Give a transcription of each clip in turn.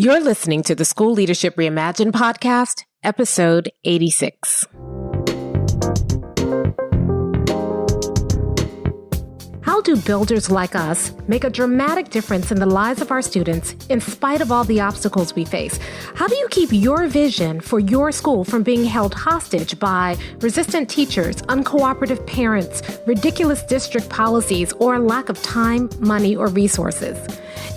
You're listening to the School Leadership Reimagined podcast, episode 86. How do builders like us make a dramatic difference in the lives of our students in spite of all the obstacles we face? How do you keep your vision for your school from being held hostage by resistant teachers, uncooperative parents, ridiculous district policies, or lack of time, money, or resources?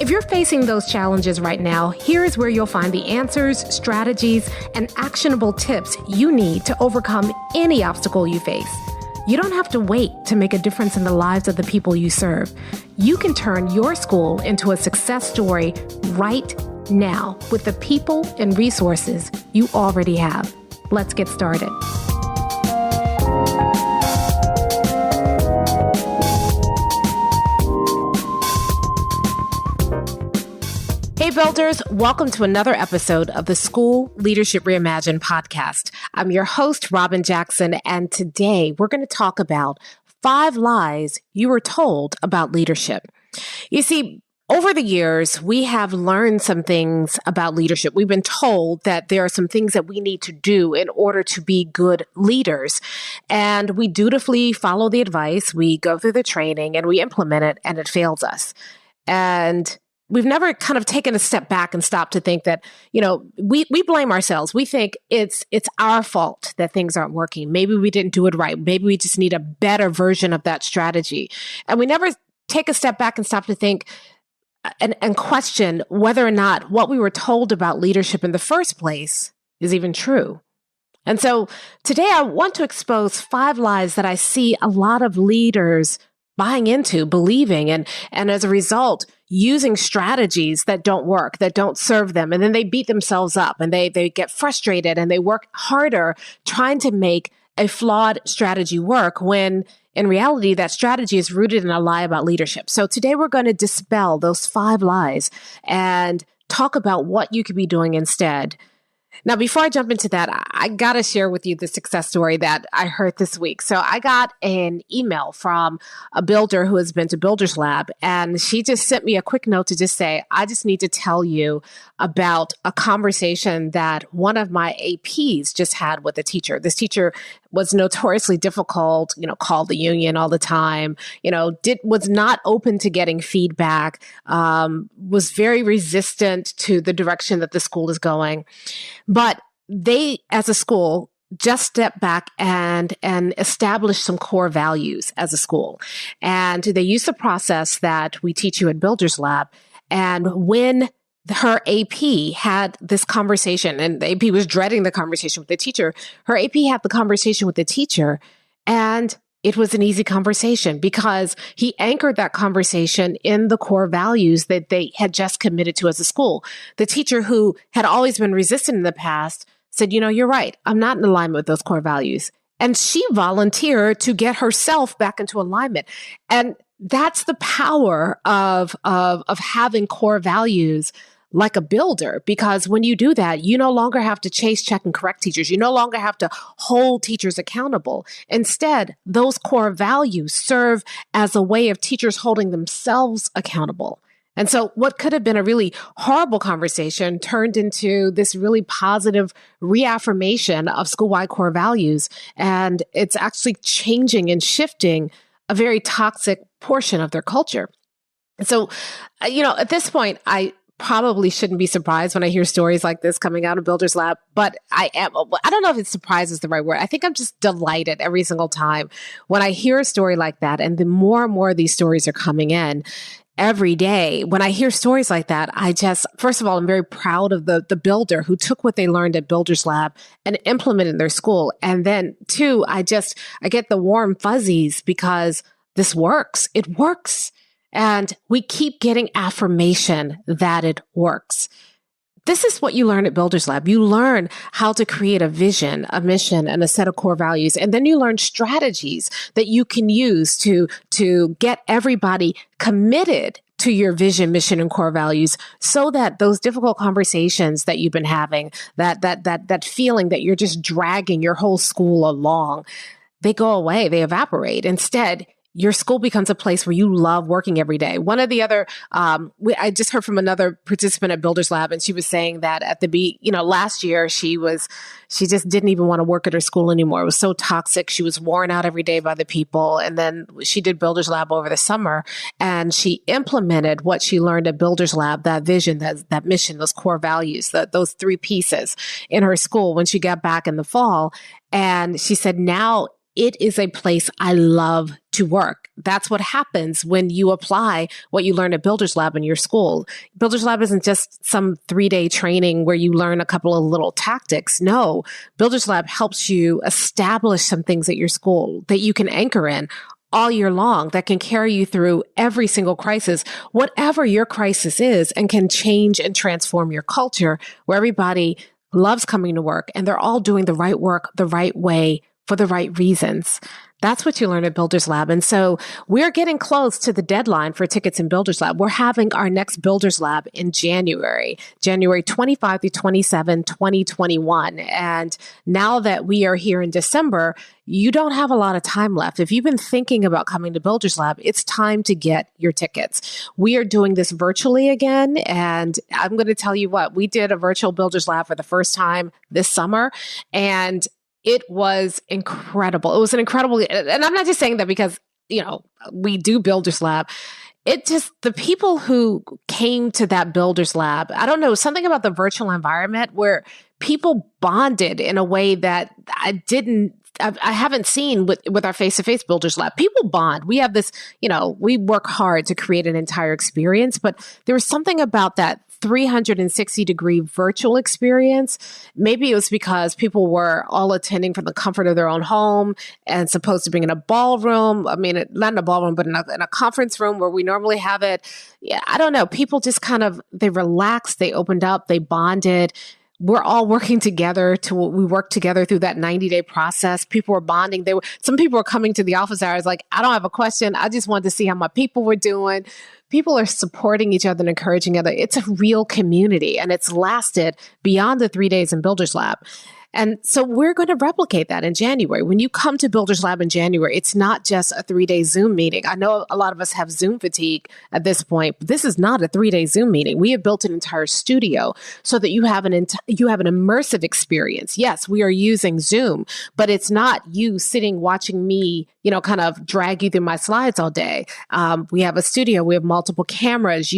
If you're facing those challenges right now, here's where you'll find the answers, strategies, and actionable tips you need to overcome any obstacle you face. You don't have to wait to make a difference in the lives of the people you serve. You can turn your school into a success story right now with the people and resources you already have. Let's get started. Hey builders, welcome to another episode of the School Leadership Reimagined podcast. I'm your host, Robin Jackson, and today we're going to talk about 5 lies you were told about leadership. You see, over the years, we have learned some things about leadership. We've been told that there are some things that we need to do in order to be good leaders. And we dutifully follow the advice, we go through the training, and we implement it, and it fails us. And we've never kind of taken a step back and stopped to think that, we blame ourselves. We think it's our fault that things aren't working. Maybe we didn't do it right. Maybe we just need a better version of that strategy. And we never take a step back and stop to think and question whether or not what we were told about leadership in the first place is even true. And so today I want to expose 5 lies that I see a lot of leaders buying into, believing, and as a result, using strategies that don't work, that don't serve them. And then they beat themselves up and they get frustrated and they work harder trying to make a flawed strategy work when in reality, that strategy is rooted in a lie about leadership. So today we're going to dispel those 5 lies and talk about what you could be doing instead. Now, before I jump into that, I got to share with you the success story that I heard this week. So I got an email from a builder who has been to Builders Lab, and she just sent me a quick note to just say, I just need to tell you about a conversation that one of my APs just had with a teacher. This teacher was notoriously difficult, called the union all the time, was not open to getting feedback, was very resistant to the direction that the school is going. But they, as a school, just stepped back and established some core values as a school. And they used the process that we teach you at Builders Lab. And when her AP had this conversation, and the AP was dreading the conversation with the teacher, her AP had the conversation with the teacher, and it was an easy conversation because he anchored that conversation in the core values that they had just committed to as a school. The teacher, who had always been resistant in the past, said, you're right, I'm not in alignment with those core values. And she volunteered to get herself back into alignment. And that's the power of having core values like a builder, because when you do that, you no longer have to chase, check, and correct teachers. You no longer have to hold teachers accountable. Instead, those core values serve as a way of teachers holding themselves accountable. And so what could have been a really horrible conversation turned into this really positive reaffirmation of school-wide core values. And it's actually changing and shifting a very toxic portion of their culture. So, at this point, I probably shouldn't be surprised when I hear stories like this coming out of Builders Lab, but I don't know if it's surprise is the right word. I think I'm just delighted every single time when I hear a story like that. And the more and more of these stories are coming in every day. When I hear stories like that, first of all, I'm very proud of the builder who took what they learned at Builders Lab and implemented in their school. And then 2, I get the warm fuzzies because this works. It works. And we keep getting affirmation that it works. This is what you learn at Builders Lab. You learn how to create a vision, a mission, and a set of core values. And then you learn strategies that you can use to get everybody committed to your vision, mission, and core values so that those difficult conversations that you've been having, that feeling that you're just dragging your whole school along, they go away, they evaporate. Instead, your school becomes a place where you love working every day. One of the other, I just heard from another participant at Builders Lab, and she was saying that at last year she just didn't even want to work at her school anymore. It was so toxic. She was worn out every day by the people. And then she did Builders Lab over the summer, and she implemented what she learned at Builders Lab, that vision, that mission, those core values, those three pieces in her school when she got back in the fall. And she said, now it is a place I love to work. That's what happens when you apply what you learn at Builders Lab in your school. Builders Lab isn't just some 3-day training where you learn a couple of little tactics. No, Builders Lab helps you establish some things at your school that you can anchor in all year long, that can carry you through every single crisis, whatever your crisis is, and can change and transform your culture where everybody loves coming to work and they're all doing the right work the right way for the right reasons. That's what you learn at Builders Lab. And so we're getting close to the deadline for tickets in Builders Lab. We're having our next Builders Lab in January 25 through 27, 2021. And now that we are here in December, you don't have a lot of time left. If you've been thinking about coming to Builders Lab, it's time to get your tickets. We are doing this virtually again. And I'm going to tell you what, we did a virtual Builders Lab for the first time this summer. And it was incredible. It was an incredible, and I'm not just saying that because, we do Builders Lab. The people who came to that Builders Lab, I don't know, something about the virtual environment where people bonded in a way that I haven't seen with our face-to-face Builders Lab. People bond. We have this, we work hard to create an entire experience, but there was something about that 360-degree virtual experience. Maybe it was because people were all attending from the comfort of their own home and supposed to be in a ballroom. I mean, not in a ballroom, but in a conference room where we normally have it. Yeah, I don't know. People just they relaxed, they opened up, they bonded. We're all working together we worked together through that 90-day process. People were bonding. Some people were coming to the office hours like, I don't have a question. I just wanted to see how my people were doing. People are supporting each other and encouraging each other. It's a real community, and it's lasted beyond the 3 days in Builders Lab. And so we're going to replicate that in January. When you come to Builders Lab in January, it's not just a 3-day Zoom meeting. I know a lot of us have Zoom fatigue at this point, but this is not a 3-day Zoom meeting. We have built an entire studio so that you have an immersive experience. Yes, we are using Zoom, but it's not you sitting watching me, kind of drag you through my slides all day. We have a studio. We have multiple cameras.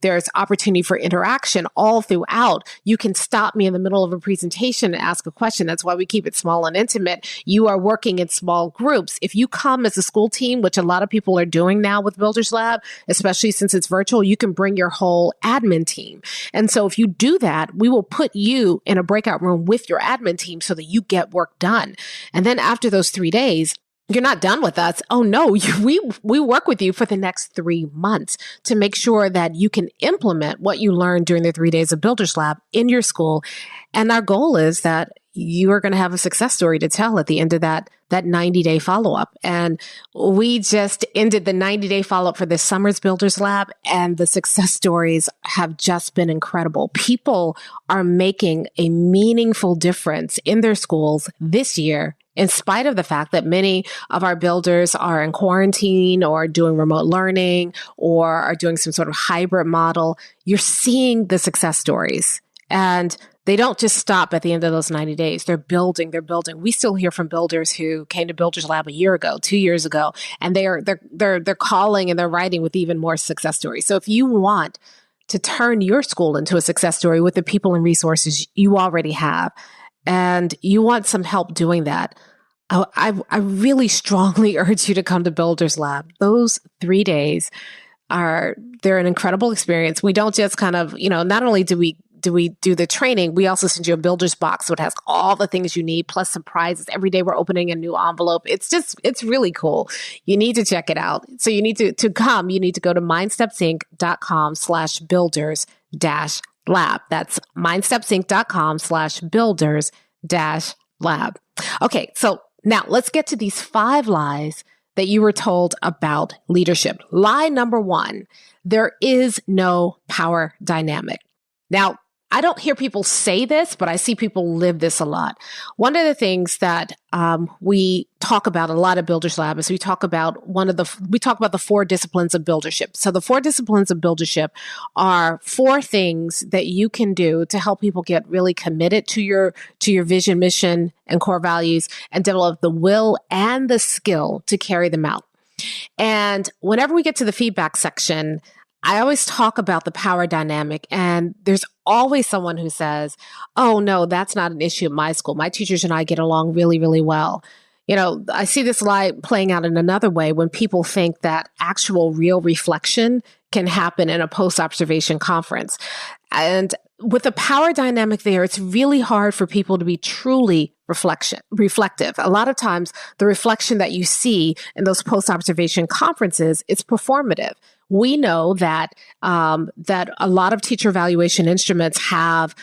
There's opportunity for interaction all throughout. You can stop me in the middle of a presentation and ask a question. That's why we keep it small and intimate. You are working in small groups. If you come as a school team, which a lot of people are doing now with Builders Lab, especially since it's virtual, you can bring your whole admin team. And so if you do that, we will put you in a breakout room with your admin team so that you get work done. And then after those 3 days, you're not done with us. Oh no, we work with you for the next 3 months to make sure that you can implement what you learned during the 3 days of Builders Lab in your school. And our goal is that you are going to have a success story to tell at the end of that 90-day follow-up. And we just ended the 90-day follow-up for this summer's Builders Lab, and the success stories have just been incredible. People are making a meaningful difference in their schools this year, in spite of the fact that many of our builders are in quarantine or doing remote learning or are doing some sort of hybrid model. You're seeing the success stories, and they don't just stop at the end of those 90 days. They're building. We still hear from builders who came to Builders Lab a year ago, 2 years ago, and they're calling and they're writing with even more success stories. So if you want to turn your school into a success story with the people and resources you already have, and you want some help doing that, I really strongly urge you to come to Builders Lab. Those 3 days they're an incredible experience. We don't just kind of, not only do we do the training, we also send you a builder's box. So it has all the things you need, plus some prizes. Every day we're opening a new envelope. It's really cool. You need to check it out. So you need to come, you need to go to mindstepsinc.com/builders-lab. That's mindstepsinc.com/builders-lab. Okay. So now let's get to these 5 lies that you were told about leadership. Lie number 1, there is no power dynamic. Now, I don't hear people say this, but I see people live this a lot. One of the things that we talk about a lot at Builders Lab is we talk about the 4 disciplines of buildership. So the 4 disciplines of buildership are 4 things that you can do to help people get really committed to your vision, mission, and core values, and develop the will and the skill to carry them out. And whenever we get to the feedback section, I always talk about the power dynamic, and there's always someone who says, oh, no, that's not an issue at my school. My teachers and I get along really, really well. I see this playing out in another way when people think that actual real reflection can happen in a post-observation conference. And with the power dynamic there, it's really hard for people to be truly reflective. A lot of times, the reflection that you see in those post-observation conferences, it's performative. We know that a lot of teacher evaluation instruments have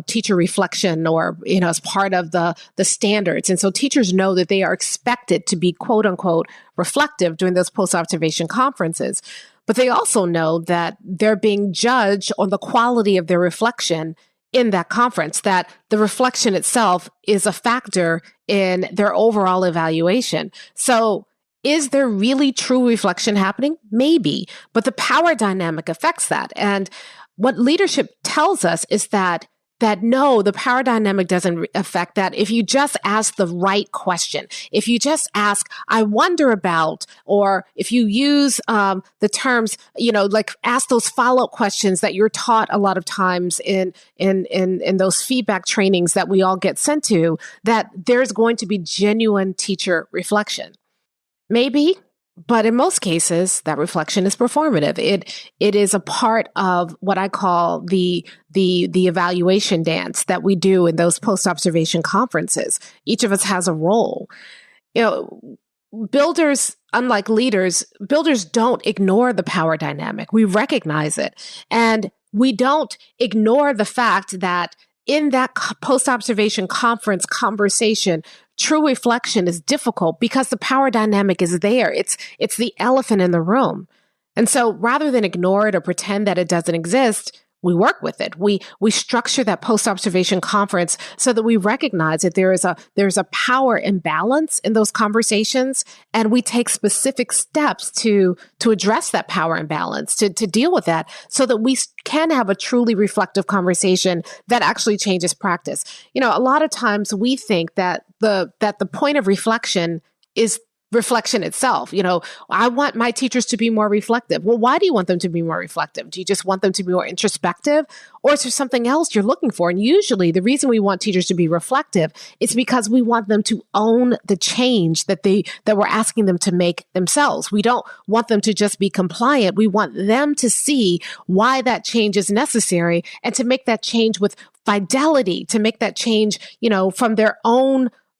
teacher reflection, or as part of the standards, and so teachers know that they are expected to be quote unquote reflective during those post-observation conferences. But they also know that they're being judged on the quality of their reflection in that conference, that the reflection itself is a factor in their overall evaluation. So is there really true reflection happening? Maybe, but the power dynamic affects that. And what leadership tells us is that no, the power dynamic doesn't affect that. If you just ask the right question, if you just ask, I wonder about, or if you use the terms, like ask those follow-up questions that you're taught a lot of times in those feedback trainings that we all get sent to, that there's going to be genuine teacher reflection. Maybe, but in most cases, that reflection is performative. It is a part of what I call the evaluation dance that we do in those post-observation conferences. Each of us has a role. Builders, unlike leaders, builders don't ignore the power dynamic. We recognize it. And we don't ignore the fact that in that post-observation conference conversation, true reflection is difficult because the power dynamic is there. It's the elephant in the room. And so rather than ignore it or pretend that it doesn't exist, we work with it. We structure that post-observation conference so that we recognize that there is a power imbalance in those conversations, and we take specific steps to address that power imbalance, to deal with that, so that we can have a truly reflective conversation that actually changes practice. A lot of times we think that the point of reflection is reflection itself. I want my teachers to be more reflective. Well, why do you want them to be more reflective? Do you just want them to be more introspective? Or is there something else you're looking for? And usually the reason we want teachers to be reflective is because we want them to own the change that we're asking them to make themselves. We don't want them to just be compliant. We want them to see why that change is necessary and to make that change with fidelity, to make that change,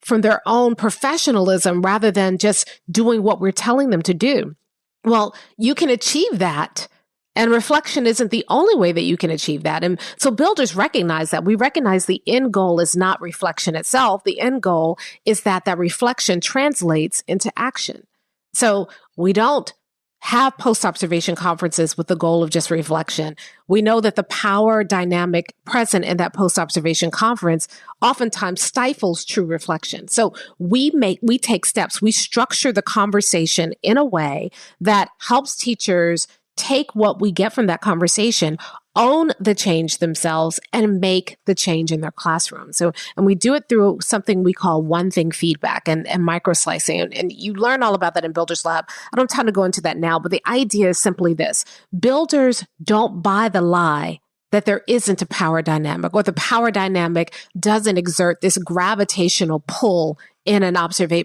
from their own professionalism rather than just doing what we're telling them to do. Well, you can achieve that, and reflection isn't the only way that you can achieve that. And so builders recognize that. We recognize the end goal is not reflection itself. The end goal is that reflection translates into action. So we don't have post-observation conferences with the goal of just reflection. We know that the power dynamic present in that post-observation conference oftentimes stifles true reflection. So we take steps. We structure the conversation in a way that helps teachers take what we get from that conversation, own the change themselves, and make the change in their classroom. And we do it through something we call one thing feedback and micro slicing. And you learn all about that in Builders Lab. I don't have time to go into that now, but the idea is simply this. Builders don't buy the lie that there isn't a power dynamic, or the power dynamic doesn't exert this gravitational pull in an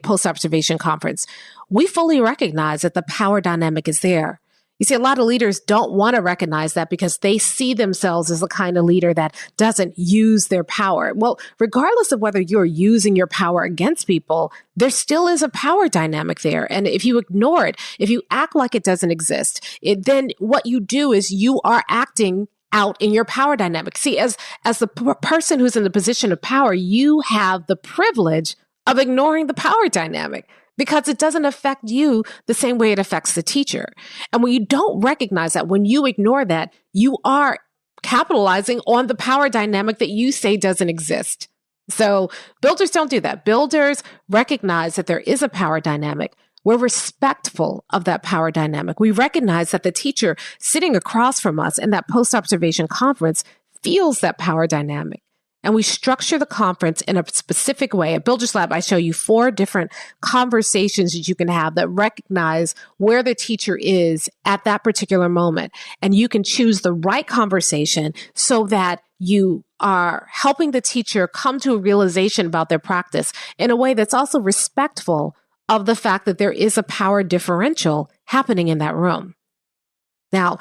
post-observation conference. We fully recognize that the power dynamic is there. You see, a lot of leaders don't want to recognize that because they see themselves as the kind of leader that doesn't use their power. Well, regardless of whether you're using your power against people, there still is a power dynamic there. And if you ignore it, if you act like it doesn't exist, then what you do is you are acting out in your power dynamic. See, as the person who's in the position of power, you have the privilege of ignoring the power dynamic, because it doesn't affect you the same way it affects the teacher. And when you don't recognize that, when you ignore that, you are capitalizing on the power dynamic that you say doesn't exist. So builders don't do that. Builders recognize that there is a power dynamic. We're respectful of that power dynamic. We recognize that the teacher sitting across from us in that post-observation conference feels that power dynamic. And we structure the conference in a specific way. At Builders Lab, I show you 4 different conversations that you can have that recognize where the teacher is at that particular moment. And you can choose the right conversation so that you are helping the teacher come to a realization about their practice in a way that's also respectful of the fact that there is a power differential happening in that room. Now,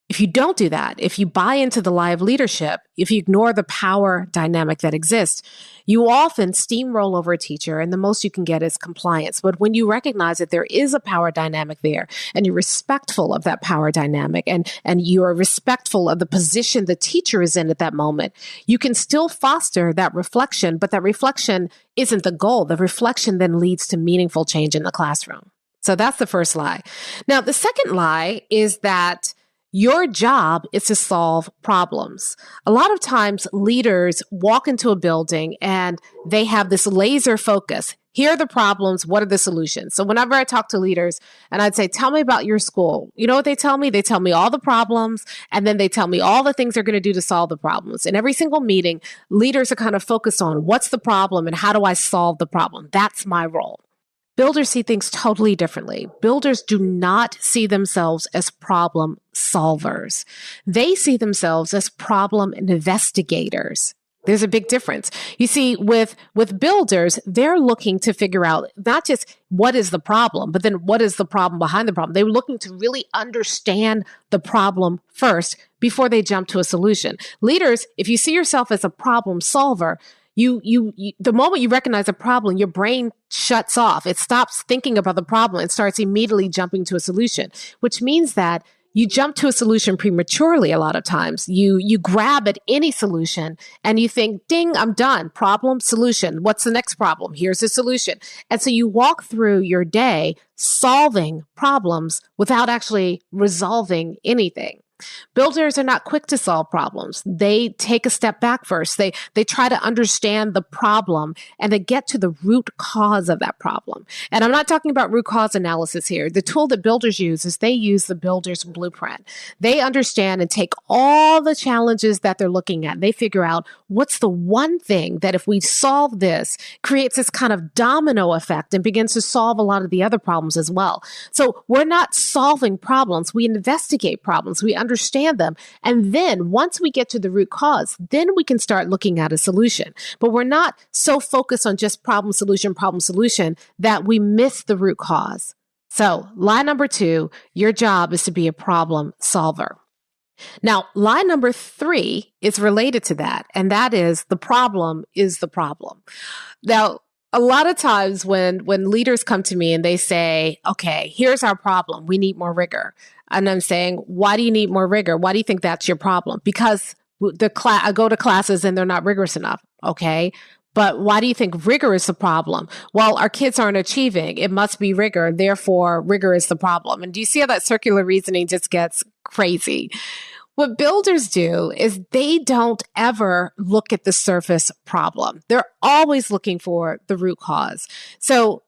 if you don't do that, if you buy into the lie of leadership, if you ignore the power dynamic that exists, you often steamroll over a teacher and the most you can get is compliance. But when you recognize that there is a power dynamic there and you're respectful of that power dynamic and you are respectful of the position the teacher is in at that moment, you can still foster that reflection, but that reflection isn't the goal. The reflection then leads to meaningful change in the classroom. So that's the first lie. Now, the second lie is that your job is to solve problems. A lot of times leaders walk into a building and they have this laser focus. Here are the problems. What are the solutions? So whenever I talk to leaders and I'd say, tell me about your school, you know what they tell me? They tell me all the problems and then they tell me all the things they're going to do to solve the problems. In every single meeting, leaders are kind of focused on what's the problem and how do I solve the problem? That's my role. Builders see things totally differently. Builders do not see themselves as problem solvers. They see themselves as problem investigators. There's a big difference. You see, with builders, they're looking to figure out not just what is the problem, but then what is the problem behind the problem. They're looking to really understand the problem first before they jump to a solution. Leaders, if you see yourself as a problem solver, the moment you recognize a problem, your brain shuts off. It stops thinking about the problem and starts immediately jumping to a solution, which means that you jump to a solution prematurely a lot of times. You grab at any solution and you think, ding, I'm done. Problem, solution. What's the next problem? Here's the solution. And so you walk through your day solving problems without actually resolving anything. Builders are not quick to solve problems. They take a step back first. They try to understand the problem and they get to the root cause of that problem. And I'm not talking about root cause analysis here. The tool that builders use is they use the builder's blueprint. They understand and take all the challenges that they're looking at. They figure out what's the one thing that if we solve this, creates this kind of domino effect and begins to solve a lot of the other problems as well. So we're not solving problems. We investigate problems. We understand them. And then once we get to the root cause, then we can start looking at a solution. But we're not so focused on just problem, solution, that we miss the root cause. So lie number 2, your job is to be a problem solver. Now, lie number 3 is related to that, and that is the problem is the problem. Now, a lot of times when leaders come to me and they say, okay, here's our problem. We need more rigor. And I'm saying, why do you need more rigor? Why do you think that's your problem? Because I go to classes and they're not rigorous enough. Okay. But why do you think rigor is the problem? Well, our kids aren't achieving. It must be rigor. Therefore, rigor is the problem. And do you see how that circular reasoning just gets crazy? What builders do is they don't ever look at the surface problem. They're always looking for the root cause. So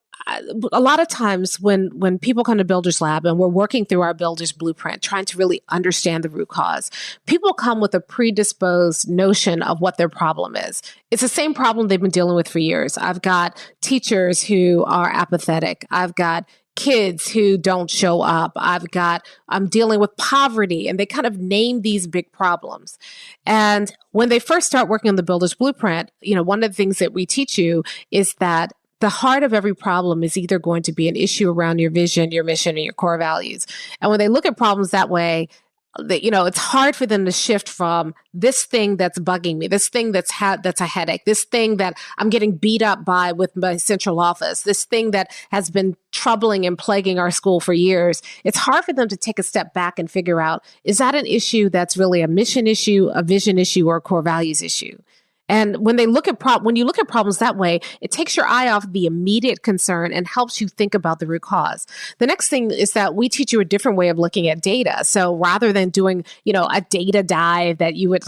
a lot of times when people come to Builders Lab and we're working through our Builders Blueprint, trying to really understand the root cause, people come with a predisposed notion of what their problem is. It's the same problem they've been dealing with for years. I've got teachers who are apathetic. I've got kids who don't show up. I'm dealing with poverty, and they kind of name these big problems. And when they first start working on the Builders Blueprint, one of the things that we teach you is that the heart of every problem is either going to be an issue around your vision, your mission, and your core values. And when they look at problems that way, it's hard for them to shift from this thing that's bugging me, this thing that's a headache, this thing that I'm getting beat up by with my central office, this thing that has been troubling and plaguing our school for years. It's hard for them to take a step back and figure out, is that an issue that's really a mission issue, a vision issue, or a core values issue? And when you look at problems that way, it takes your eye off the immediate concern and helps you think about the root cause. The next thing is that we teach you a different way of looking at data. So rather than doing, a data dive that you would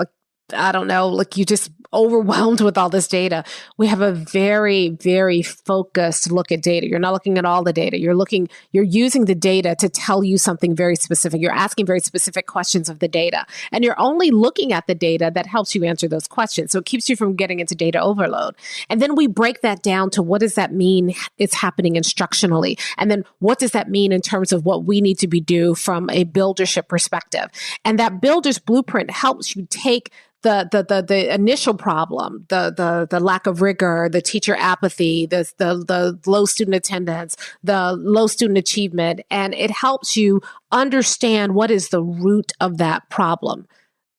you just overwhelmed with all this data. We have a very, very focused look at data. You're not looking at all the data. You're using the data to tell you something very specific. You're asking very specific questions of the data. And you're only looking at the data that helps you answer those questions. So it keeps you from getting into data overload. And then we break that down to what does that mean is happening instructionally? And then what does that mean in terms of what we need to be do from a buildership perspective? And that builder's blueprint helps you take the initial problem, the lack of rigor, the teacher apathy, the low student attendance, the low student achievement, and it helps you understand what is the root of that problem.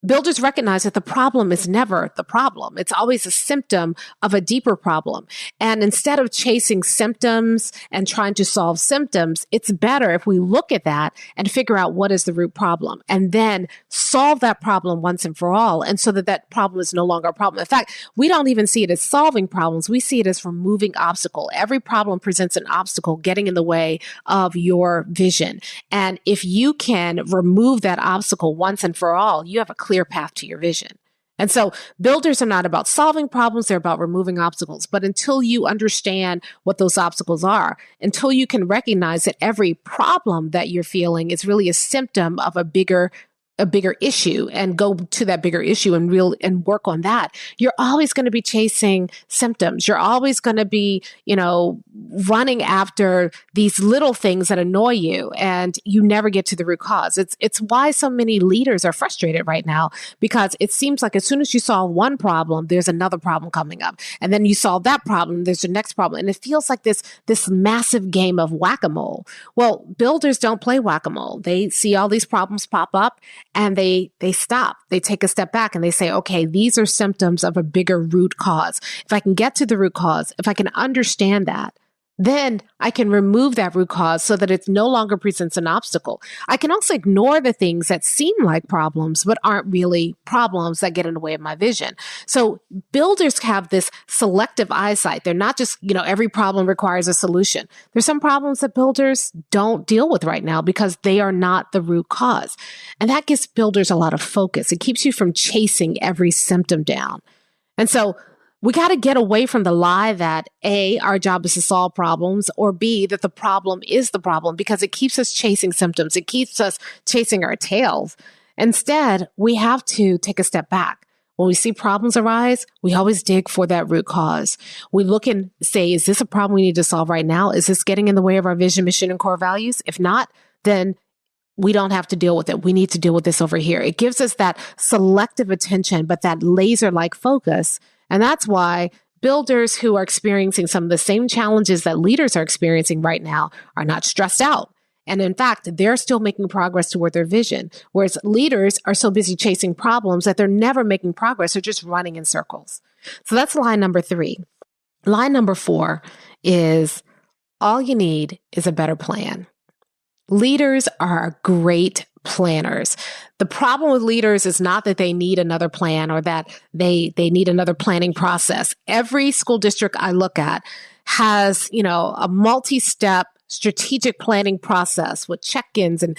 Builders recognize that the problem is never the problem. It's always a symptom of a deeper problem. And instead of chasing symptoms and trying to solve symptoms, it's better if we look at that and figure out what is the root problem and then solve that problem once and for all. And so that problem is no longer a problem. In fact, we don't even see it as solving problems. We see it as removing obstacle. Every problem presents an obstacle getting in the way of your vision. And if you can remove that obstacle once and for all, you have a clear path to your vision. And so builders are not about solving problems, they're about removing obstacles. But until you understand what those obstacles are, until you can recognize that every problem that you're feeling is really a symptom of a bigger issue and go to that bigger issue and work on that, you're always going to be chasing symptoms. You're always going to be, running after these little things that annoy you and you never get to the root cause. It's why so many leaders are frustrated right now, because it seems like as soon as you solve one problem, there's another problem coming up. And then you solve that problem, there's the next problem. And it feels like this massive game of whack-a-mole. Well, builders don't play whack-a-mole. They see all these problems pop up and they stop. They take a step back and they say, okay, these are symptoms of a bigger root cause. If I can get to the root cause, if I can understand that, then I can remove that root cause so that it no longer presents an obstacle. I can also ignore the things that seem like problems, but aren't really problems that get in the way of my vision. So builders have this selective eyesight. They're not just, every problem requires a solution. There's some problems that builders don't deal with right now because they are not the root cause. And that gives builders a lot of focus. It keeps you from chasing every symptom down. And so we got to get away from the lie that A, our job is to solve problems, or B, that the problem is the problem, because it keeps us chasing symptoms. It keeps us chasing our tails. Instead, we have to take a step back. When we see problems arise, we always dig for that root cause. We look and say, is this a problem we need to solve right now? Is this getting in the way of our vision, mission, and core values? If not, then we don't have to deal with it. We need to deal with this over here. It gives us that selective attention, but that laser-like focus. And that's why builders who are experiencing some of the same challenges that leaders are experiencing right now are not stressed out. And in fact, they're still making progress toward their vision, whereas leaders are so busy chasing problems that they're never making progress. They're just running in circles. So that's line number 3. Line number 4 is all you need is a better plan. Leaders are great planners. The problem with leaders is not that they need another plan or that they need another planning process. Every school district I look at has, a multi-step strategic planning process with check-ins and,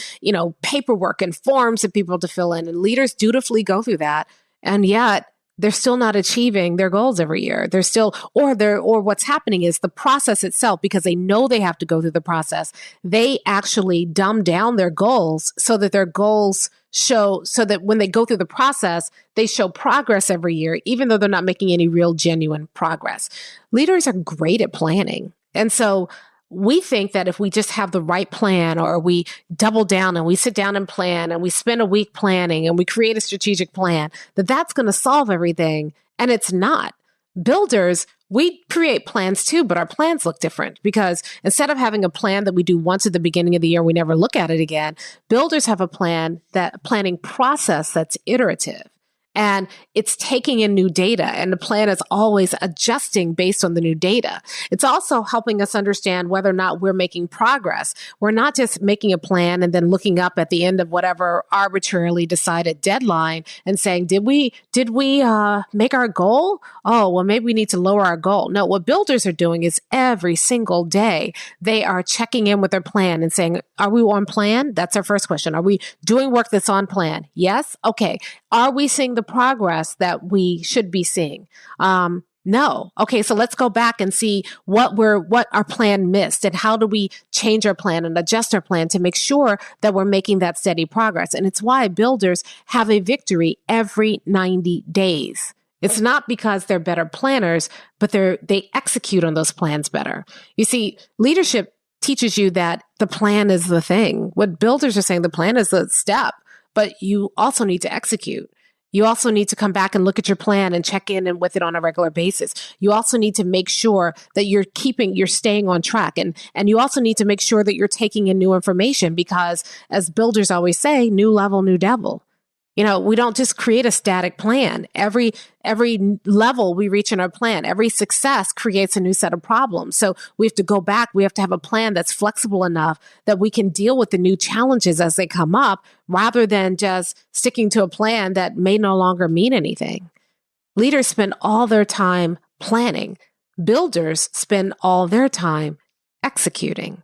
paperwork and forms that people have to fill in. And leaders dutifully go through that. And yet they're still not achieving their goals every year. Or what's happening is the process itself, because they know they have to go through the process, they actually dumb down their goals so that their goals so that when they go through the process, they show progress every year, even though they're not making any real genuine progress. Leaders are great at planning. And so we think that if we just have the right plan, or we double down and we sit down and plan and we spend a week planning and we create a strategic plan, that's going to solve everything. And it's not. Builders, we create plans too, but our plans look different, because instead of having a plan that we do once at the beginning of the year, we never look at it again. Builders have a planning process that's iterative. And it's taking in new data, and the plan is always adjusting based on the new data. It's also helping us understand whether or not we're making progress. We're not just making a plan and then looking up at the end of whatever arbitrarily decided deadline and saying, did we make our goal? Oh, well, maybe we need to lower our goal. No, what builders are doing is every single day, they are checking in with their plan and saying, are we on plan? That's our first question. Are we doing work that's on plan? Yes. Okay. Are we seeing the progress that we should be seeing? No. Okay. So let's go back and see what our plan missed, and how do we change our plan and adjust our plan to make sure that we're making that steady progress. And it's why builders have a victory every 90 days. It's not because they're better planners, but they execute on those plans better. You see, leadership teaches you that the plan is the thing. What builders are saying, the plan is the step, but you also need to execute. You also need to come back and look at your plan and check in and with it on a regular basis. You also need to make sure that you're staying on track. And you also need to make sure that you're taking in new information, because as builders always say, new level, new devil. We don't just create a static plan. Every level we reach in our plan, every success creates a new set of problems. So we have to go back. We have to have a plan that's flexible enough that we can deal with the new challenges as they come up, rather than just sticking to a plan that may no longer mean anything. Leaders spend all their time planning. Builders spend all their time executing.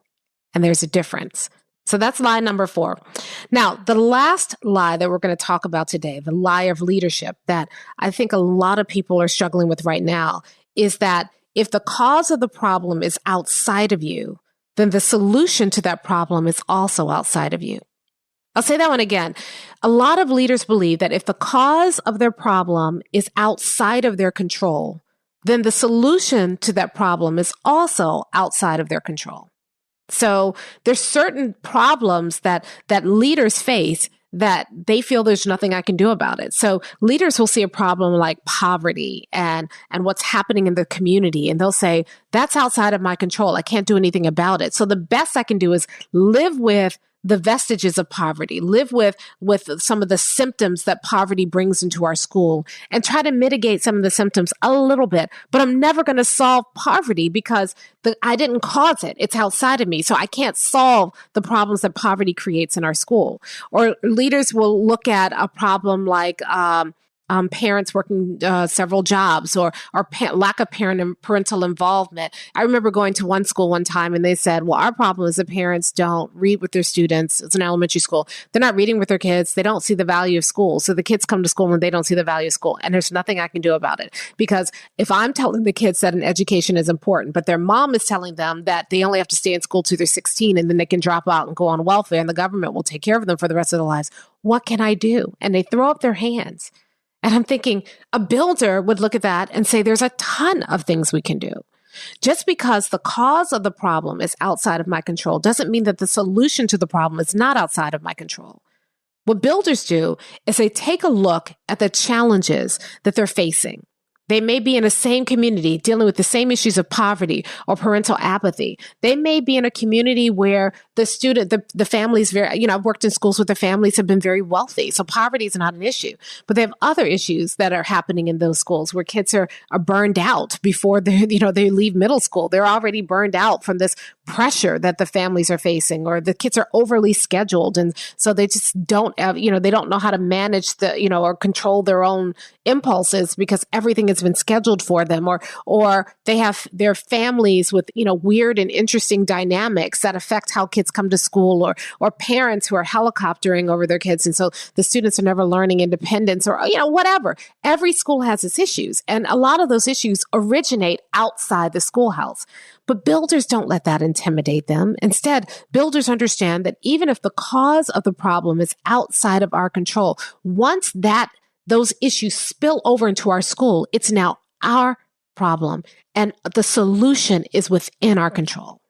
And there's a difference. So that's lie number 4. Now, the last lie that we're going to talk about today, the lie of leadership that I think a lot of people are struggling with right now, is that if the cause of the problem is outside of you, then the solution to that problem is also outside of you. I'll say that one again. A lot of leaders believe that if the cause of their problem is outside of their control, then the solution to that problem is also outside of their control. So there's certain problems that leaders face that they feel there's nothing I can do about it. So leaders will see a problem like poverty and what's happening in the community, and they'll say, that's outside of my control. I can't do anything about it. So the best I can do is live with the vestiges of poverty, live with some of the symptoms that poverty brings into our school, and try to mitigate some of the symptoms a little bit. But I'm never going to solve poverty because I didn't cause it. It's outside of me. So I can't solve the problems that poverty creates in our school. Or leaders will look at a problem like parents working several jobs, or lack of parental involvement. I remember going to one school one time, and they said, well, our problem is the parents don't read with their students. It's an elementary school. They're not reading with their kids. They don't see the value of school. So the kids come to school and they don't see the value of school. And there's nothing I can do about it. Because if I'm telling the kids that an education is important, but their mom is telling them that they only have to stay in school till they're 16 and then they can drop out and go on welfare and the government will take care of them for the rest of their lives, what can I do? And they throw up their hands. And I'm thinking a builder would look at that and say, there's a ton of things we can do. Just because the cause of the problem is outside of my control doesn't mean that the solution to the problem is not outside of my control. What builders do is they take a look at the challenges that they're facing. They may be in the same community dealing with the same issues of poverty or parental apathy. They may be in a community where the family's very, I've worked in schools where the families have been very wealthy. So poverty is not an issue, but they have other issues that are happening in those schools where kids are burned out before they leave middle school. They're already burned out from this pressure that the families are facing, or the kids are overly scheduled. And so they just don't have, they don't know how to manage or control their own impulses because everything has been scheduled for them, or they have their families with, weird and interesting dynamics that affect how kids come to school, or parents who are helicoptering over their kids. And so the students are never learning independence, or, whatever. Every school has its issues. And a lot of those issues originate outside the schoolhouse. But builders don't let that intimidate them. Instead, builders understand that even if the cause of the problem is outside of our control, once those issues spill over into our school, it's now our problem, and the solution is within our control.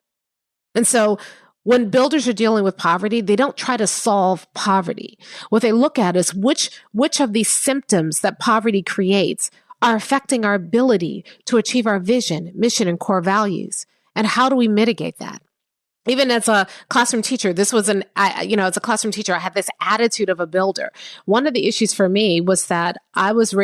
And so when builders are dealing with poverty, they don't try to solve poverty. What they look at is which of these symptoms that poverty creates are affecting our ability to achieve our vision, mission, and core values. And how do we mitigate that? Even as a classroom teacher, as a classroom teacher, I had this attitude of a builder. One of the issues for me was that I was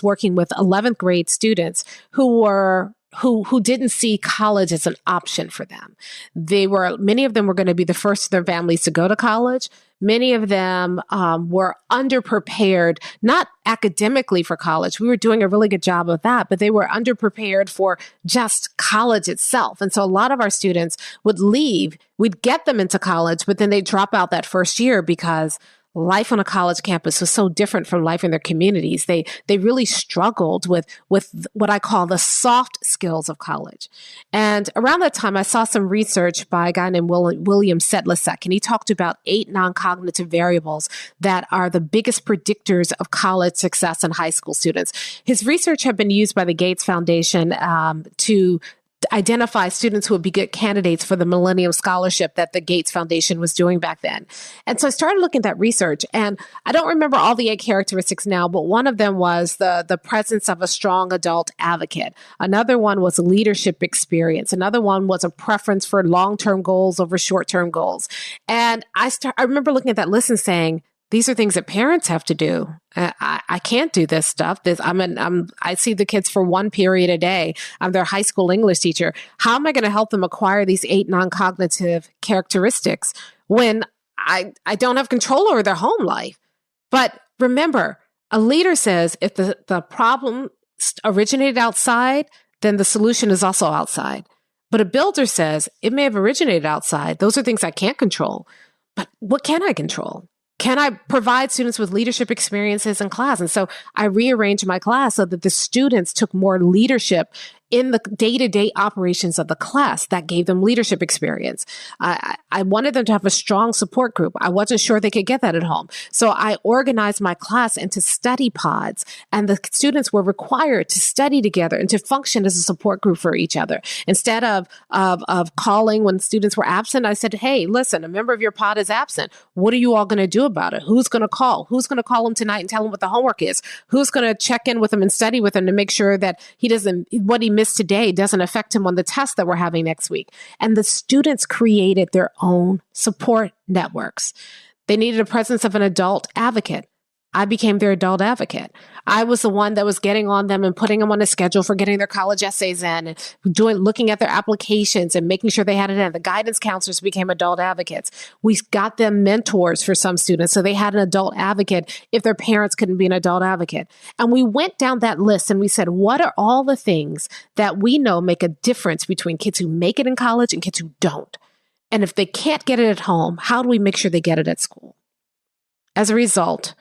working with 11th grade students who didn't see college as an option for them. Many of them were going to be the first of their families to go to college. Many of them were underprepared, not academically for college. We were doing a really good job of that, but they were underprepared for just college itself. And so a lot of our students would leave. We'd get them into college, but then they'd drop out that first year because life on a college campus was so different from life in their communities. They really struggled with what I call the soft skills of college. And around that time, I saw some research by a guy named William Sedlicek, and he talked about 8 non-cognitive variables that are the biggest predictors of college success in high school students. His research had been used by the Gates Foundation to identify students who would be good candidates for the Millennium Scholarship that the Gates Foundation was doing back then. And so I started looking at that research, and I don't remember all the 8 characteristics now, but one of them was the presence of a strong adult advocate. Another one was leadership experience. Another one was a preference for long-term goals over short-term goals. And I remember looking at that list and saying, these are things that parents have to do. I can't do this stuff. I see the kids for 1 period a day. I'm their high school English teacher. How am I going to help them acquire these 8 non-cognitive characteristics when I don't have control over their home life? But remember, a leader says if the problem originated outside, then the solution is also outside. But a builder says it may have originated outside. Those are things I can't control. But what can I control? Can I provide students with leadership experiences in class? And so I rearranged my class so that the students took more leadership in the day-to-day operations of the class. That gave them leadership experience. I wanted them to have a strong support group. I wasn't sure they could get that at home. So I organized my class into study pods, and the students were required to study together and to function as a support group for each other. Instead of calling when students were absent, I said, hey, listen, a member of your pod is absent. What are you all going to do about it? Who's going to call? Who's going to call him tonight and tell him what the homework is? Who's going to check in with him and study with him to make sure that what he missed today doesn't affect him on the test that we're having next week? And the students created their own support networks. They needed a presence of an adult advocate. I became their adult advocate. I was the one that was getting on them and putting them on a schedule for getting their college essays in and looking at their applications and making sure they had it in. The guidance counselors became adult advocates. We got them mentors for some students, so they had an adult advocate if their parents couldn't be an adult advocate. And we went down that list and we said, what are all the things that we know make a difference between kids who make it in college and kids who don't? And if they can't get it at home, how do we make sure they get it at school? As a result,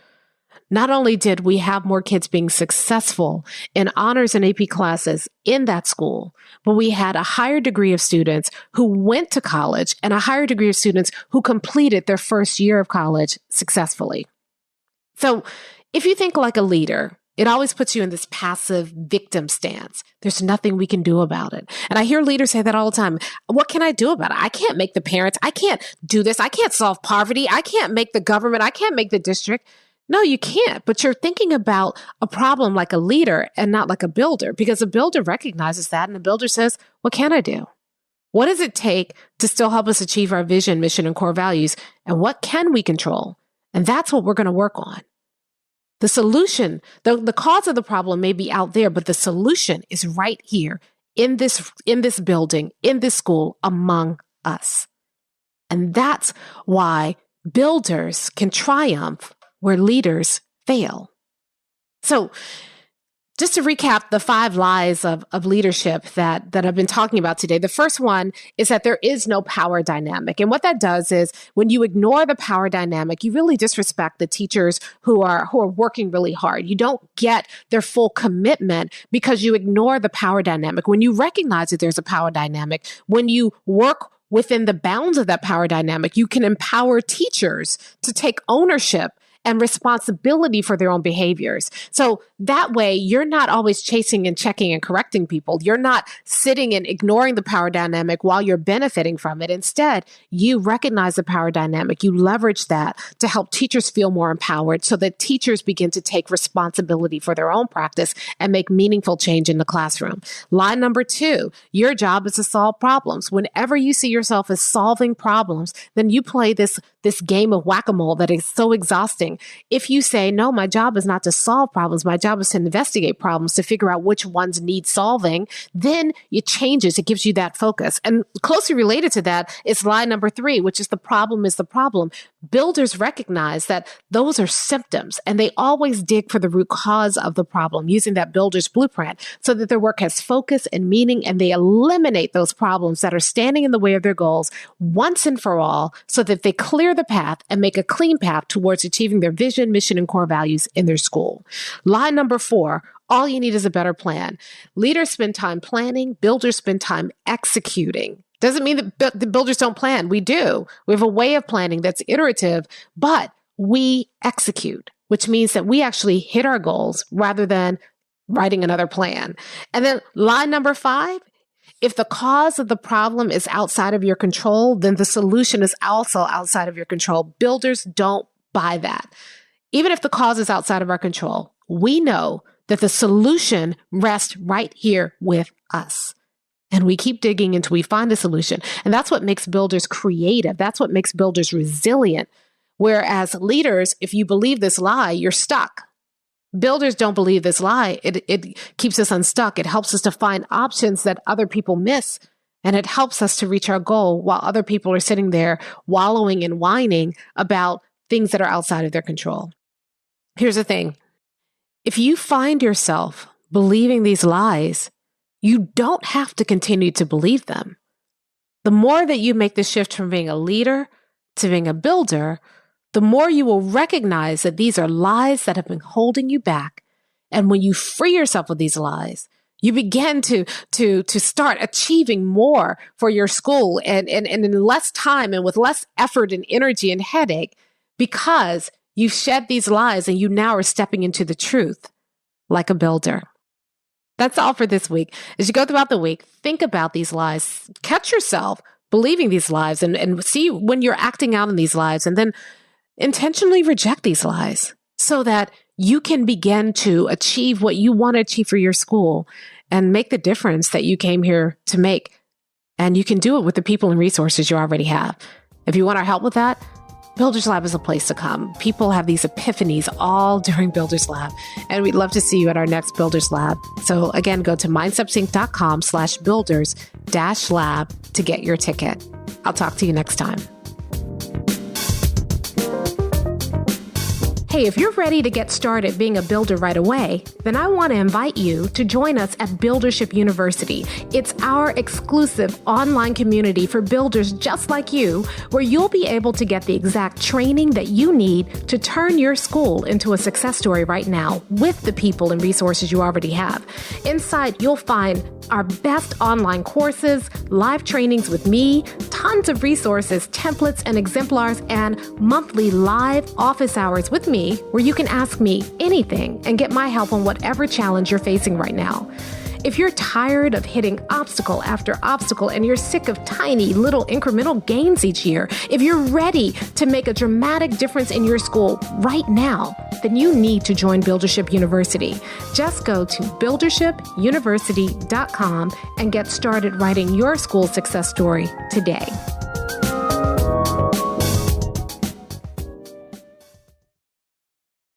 not only did we have more kids being successful in honors and AP classes in that school, but we had a higher degree of students who went to college and a higher degree of students who completed their first year of college successfully. So if you think like a leader, it always puts you in this passive victim stance. There's nothing we can do about it. And I hear leaders say that all the time. What can I do about it? I can't make the parents. I can't do this. I can't solve poverty. I can't make the government. I can't make the district. No, you can't. But you're thinking about a problem like a leader and not like a builder, because a builder recognizes that. And the builder says, what can I do? What does it take to still help us achieve our vision, mission, and core values? And what can we control? And that's what we're going to work on. The solution, the cause of the problem may be out there, but the solution is right here in this building, in this school, among us. And that's why builders can triumph where leaders fail. So just to recap the 5 lies of leadership that I've been talking about today, the first one is that there is no power dynamic. And what that does is when you ignore the power dynamic, you really disrespect the teachers who are working really hard. You don't get their full commitment because you ignore the power dynamic. When you recognize that there's a power dynamic, when you work within the bounds of that power dynamic, you can empower teachers to take ownership and responsibility for their own behaviors. So that way you're not always chasing and checking and correcting people. You're not sitting and ignoring the power dynamic while you're benefiting from it. Instead, you recognize the power dynamic. You leverage that to help teachers feel more empowered so that teachers begin to take responsibility for their own practice and make meaningful change in the classroom. Line number 2, your job is to solve problems. Whenever you see yourself as solving problems, then you play this game of whack-a-mole that is so exhausting. If you say, no, my job is not to solve problems, my job is to investigate problems, to figure out which ones need solving, then it changes. It gives you that focus. And closely related to that is line number 3, which is the problem is the problem. Builders recognize that those are symptoms, and they always dig for the root cause of the problem using that builder's blueprint so that their work has focus and meaning, and they eliminate those problems that are standing in the way of their goals once and for all so that they clear the path and make a clean path towards achieving their vision, mission, and core values in their school. Line number 4, all you need is a better plan. Leaders spend time planning, builders spend time executing. Doesn't mean that the builders don't plan. We do. We have a way of planning that's iterative, but we execute, which means that we actually hit our goals rather than writing another plan. And then line number 5, if the cause of the problem is outside of your control, then the solution is also outside of your control. Builders don't buy that. Even if the cause is outside of our control, we know that the solution rests right here with us. And we keep digging until we find a solution. And that's what makes builders creative. That's what makes builders resilient. Whereas leaders, if you believe this lie, you're stuck. Builders don't believe this lie. It keeps us unstuck. It helps us to find options that other people miss. And it helps us to reach our goal while other people are sitting there wallowing and whining about things that are outside of their control. Here's the thing. If you find yourself believing these lies, you don't have to continue to believe them. The more that you make the shift from being a leader to being a builder, the more you will recognize that these are lies that have been holding you back. And when you free yourself of these lies, you begin to start achieving more for your school and in less time and with less effort and energy and headache because you've shed these lies and you now are stepping into the truth like a builder. That's all for this week. As you go throughout the week, think about these lies, catch yourself believing these lies and see when you're acting out in these lies, and then intentionally reject these lies so that you can begin to achieve what you want to achieve for your school and make the difference that you came here to make. And you can do it with the people and resources you already have. If you want our help with that, Builders Lab is a place to come. People have these epiphanies all during Builders Lab, and we'd love to see you at our next Builders Lab. So again, go to mindstepsync.com/builders-lab to get your ticket. I'll talk to you next time. Hey, if you're ready to get started being a builder right away, then I want to invite you to join us at Buildership University. It's our exclusive online community for builders just like you, where you'll be able to get the exact training that you need to turn your school into a success story right now with the people and resources you already have. Inside, you'll find our best online courses, live trainings with me, tons of resources, templates, and exemplars, and monthly live office hours with me where you can ask me anything and get my help on whatever challenge you're facing right now. If you're tired of hitting obstacle after obstacle and you're sick of tiny little incremental gains each year, if you're ready to make a dramatic difference in your school right now, then you need to join Buildership University. Just go to buildershipuniversity.com and get started writing your school success story today.